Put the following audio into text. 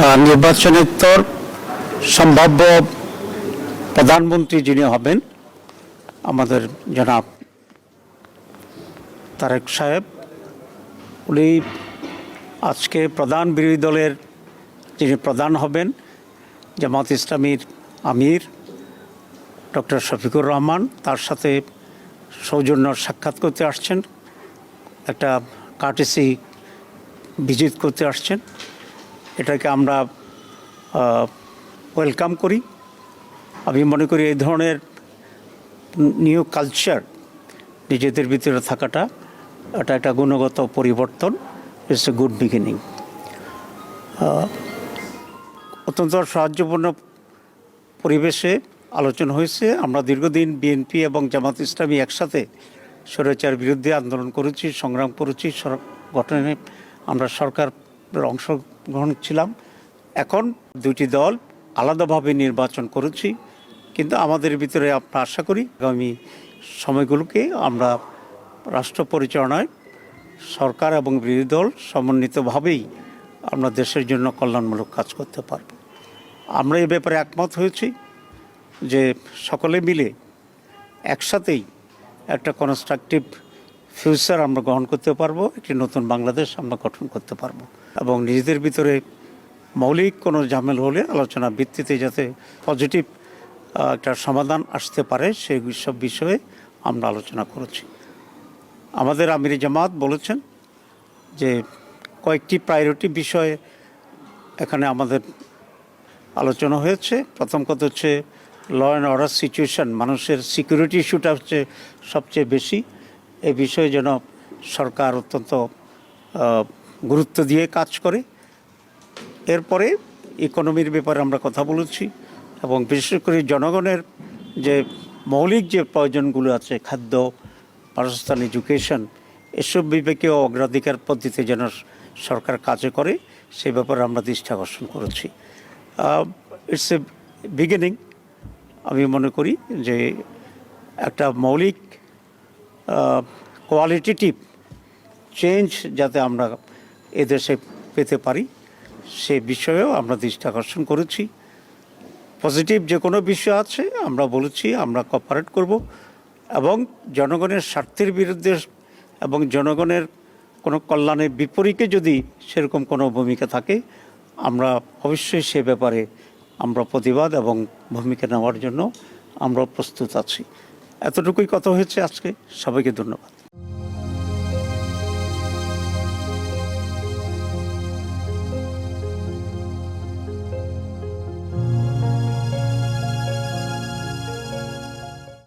নির্বাচনোত্তর সম্ভাব্য প্রধানমন্ত্রী যিনি হবেন আমাদের জনাব তারেক সাহেব, উনি আজকে প্রধান বিরোধী দলের যিনি প্রধান হবেন জামাত ইসলামীর আমির ডক্টর শফিকুর রহমান, তার সাথে সৌজন্য সাক্ষাৎ করতে আসছেন, একটা কার্টেসি ভিজিট করতে আসছেন। এটাকে আমরা ওয়েলকাম করি। আমি মনে করি এই ধরনের নিউ কালচার নিজেদের ভিতরে থাকাটা এটা একটা গুণগত পরিবর্তন, ইটস এ গুড বিগিনিং। অত্যন্ত সাহায্যপূর্ণ পরিবেশে আলোচনা হয়েছে। আমরা দীর্ঘদিন বিএনপি এবং জামাত ইসলামী একসাথে স্বৈরাচার বিরুদ্ধে আন্দোলন করেছি, সংগ্রাম করেছি, গঠনে আমরা সরকারের অংশগ্রহণ ছিলাম। এখন দুইটি দল আলাদাভাবে নির্বাচন করেছি, কিন্তু আমাদের ভিতরে আমরা আশা করি আগামী সময়গুলোকে আমরা রাষ্ট্র পরিচালনায় সরকার এবং বিরোধী দল সমন্বিতভাবেই আমরা দেশের জন্য কল্যাণমূলক কাজ করতে পারব। আমরা এই ব্যাপারে একমত হয়েছি যে সকলে মিলে একসাথেই একটা কনস্ট্রাকটিভ ফিউচার আমরা গ্রহণ করতে পারবো, একটি নতুন বাংলাদেশ আমরা গঠন করতে পারবো এবং নিজেদের ভিতরে মৌলিক কোনো ঝামেলা হলে আলোচনার ভিত্তিতে যাতে পজিটিভ একটা সমাধান আসতে পারে সেই সব বিষয়ে আমরা আলোচনা করেছি। আমাদের আমির জামাত বলেছেন যে কয়েকটি প্রায়োরিটি বিষয়ে এখানে আমাদের আলোচনা হয়েছে। প্রথম কথা হচ্ছে ল অ্যান্ড অর্ডার সিচুয়েশন, মানুষের সিকিউরিটি ইস্যুটা হচ্ছে সবচেয়ে বেশি। এই বিষয়ে যেন সরকার অত্যন্ত গুরুত্ব দিয়ে কাজ করে। এরপরে ইকোনমির ব্যাপারে আমরা কথা বলেছি এবং বিশেষ করে জনগণের যে মৌলিক যে প্রয়োজনগুলো আছে, খাদ্য, বাসস্থান, এডুকেশন, এসব বিবেকেও অগ্রাধিকার পদ্ধতিতে যেন সরকার কাজে করে সেই ব্যাপারে আমরা দৃষ্টি আকর্ষণ করেছি। It's a beginning. আমি মনে করি যে একটা মৌলিক কোয়ালিটেটিভ চেঞ্জ যাতে আমরা এদেশে পেতে পারি সে বিষয়েও আমরা দৃষ্টি আকর্ষণ করেছি। পজিটিভ যে কোনো বিষয় আছে আমরা বলেছি আমরা কোঅপারেট করব এবং জনগণের স্বার্থের বিরুদ্ধে এবং জনগণের কোনো কল্যাণের বিপরীতে যদি সেরকম কোনো ভূমিকা থাকে আমরা অবশ্যই সে ব্যাপারে আমরা প্রতিবাদ এবং ভূমিকা নেওয়ার জন্য আমরা প্রস্তুত আছি। এতটুকুই কথা হয়েছে আজকে। সবাইকে ধন্যবাদ।